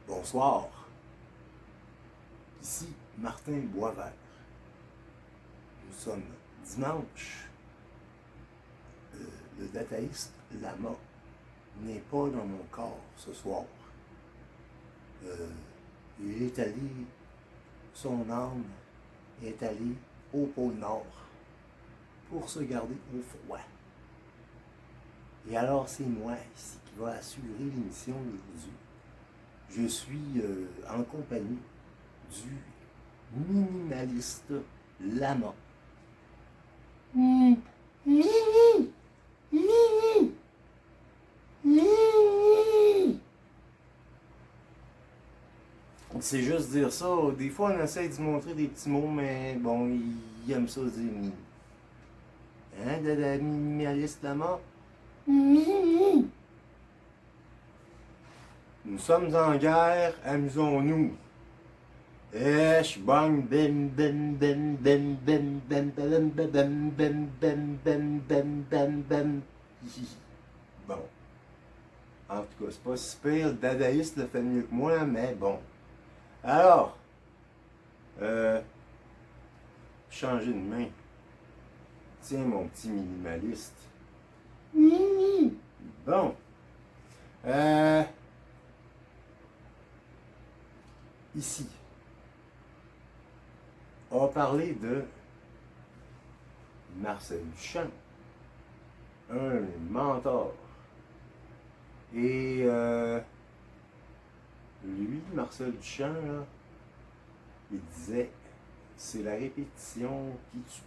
Bonsoir, ici Martin Boisvert. Nous sommes dimanche. Le dataïste Lama n'est pas dans mon corps ce soir. Il est allé, son âme est allée au pôle Nord pour se garder au froid. Et alors c'est moi ici qui va assurer l'émission d'aujourd'hui. Je suis en compagnie du minimaliste Lama. C'est juste dire ça. Des fois, on essaie de montrer des petits mots, mais bon, il aime ça dire mini. Hein, de minimaliste Lama? Nous sommes en guerre, amusons-nous. Esh, bang, bim, bim, bim, bim, bim, bim, bim, bim, bim, bim, bim, bim, bim, bim, bim. Bon. En tout cas, c'est pas si pire, le dadaïste le fait mieux que moi, mais bon. Alors, changer de main. Tiens, mon petit minimaliste. Bon. Ici, on va parler de Marcel Duchamp, un mentor. Et lui, Marcel Duchamp, là, il disait, c'est la répétition qui tue.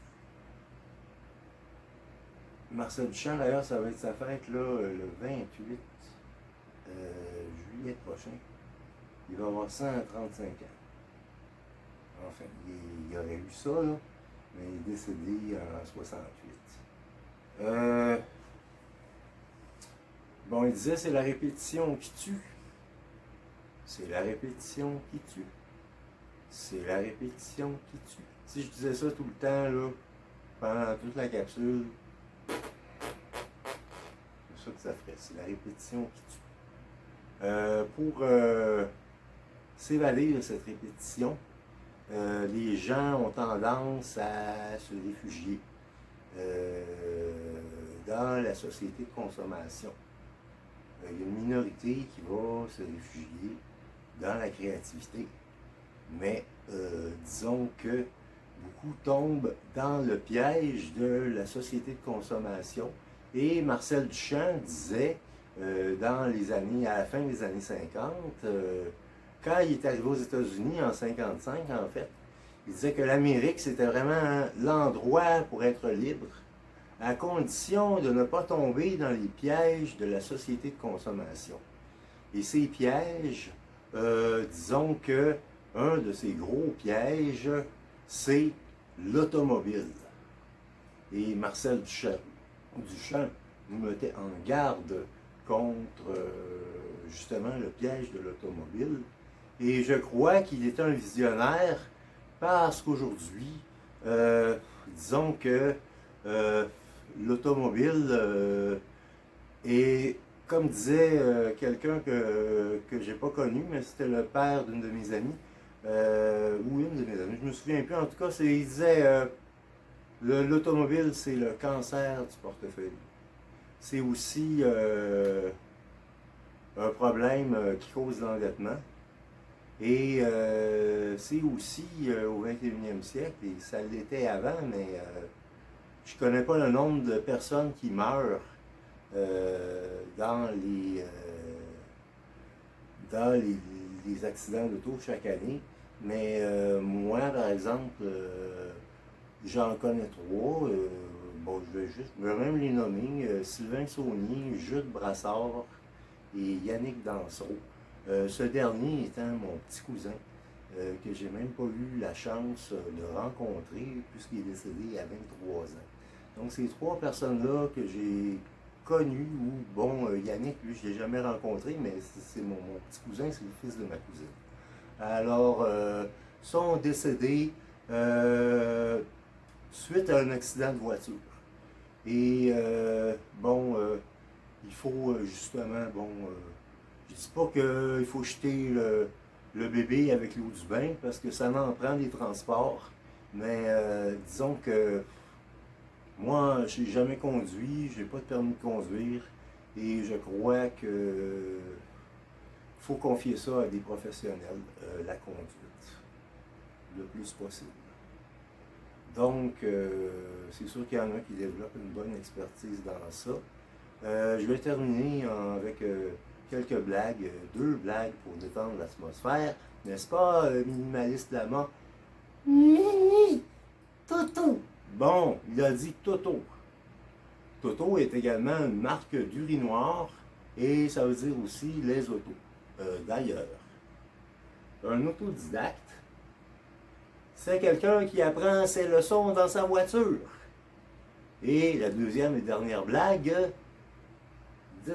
Marcel Duchamp, d'ailleurs, ça va être sa fête là, le 28 juillet prochain. Il va avoir 135 ans. Enfin, il aurait eu ça, là, mais il est décédé en 68. Bon, il disait, c'est la répétition qui tue. C'est la répétition qui tue. C'est la répétition qui tue. Si je disais ça tout le temps, là, pendant toute la capsule, c'est ça que ça ferait. C'est la répétition qui tue. Pour s'évader de cette répétition, les gens ont tendance à se réfugier dans la société de consommation. Il y a une minorité qui va se réfugier dans la créativité, mais disons que beaucoup tombent dans le piège de la société de consommation. Et Marcel Duchamp disait, dans les années, à la fin des années 50, quand il est arrivé aux États-Unis en 55, en fait, il disait que l'Amérique, c'était vraiment l'endroit pour être libre, à condition de ne pas tomber dans les pièges de la société de consommation. Et ces pièges, disons que un de ces gros pièges, c'est l'automobile. Et Marcel Duchamp nous mettait en garde contre justement le piège de l'automobile. Et je crois qu'il est un visionnaire parce qu'aujourd'hui, disons que l'automobile est, comme disait quelqu'un que j'ai pas connu, mais c'était le père d'une de mes amies, ou une de mes amies, je me souviens plus, en tout cas, il disait l'automobile, c'est le cancer du portefeuille. C'est aussi un problème qui cause l'endettement. Et c'est aussi au 21e siècle, et ça l'était avant, mais je ne connais pas le nombre de personnes qui meurent dans les accidents d'auto chaque année. Mais moi, par exemple, j'en connais trois. Bon, je vais même les nommer. Sylvain Saunier, Jude Brassard et Yannick Dansereau. Ce dernier étant mon petit cousin, que j'ai même pas eu la chance de rencontrer puisqu'il est décédé à 23 ans. Donc ces trois personnes-là que j'ai connues, ou bon, Yannick, lui, je ne l'ai jamais rencontré, mais c'est mon petit cousin, c'est le fils de ma cousine. Alors, sont décédés suite à un accident de voiture. Et bon, il faut justement, bon, je dis pas qu'il faut jeter le bébé avec l'eau du bain, parce que ça en prend des transports, mais disons que moi, je n'ai jamais conduit, je n'ai pas de permis de conduire, et je crois que faut confier ça à des professionnels, la conduite, le plus possible. Donc, c'est sûr qu'il y en a qui développent une bonne expertise dans ça. Je vais terminer avec quelques blagues, deux blagues pour détendre l'atmosphère. N'est-ce pas, minimaliste Lama? Toto! Bon, il a dit Toto. Toto est également une marque d'urinoir et ça veut dire aussi les autos. D'ailleurs, un autodidacte, c'est quelqu'un qui apprend ses leçons dans sa voiture. Et la deuxième et dernière blague, dites,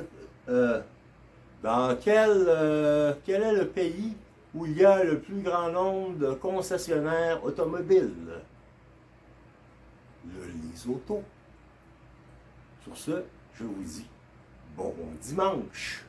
quel est le pays où il y a le plus grand nombre de concessionnaires automobiles? Le Lesotho. Sur ce, je vous dis bon dimanche.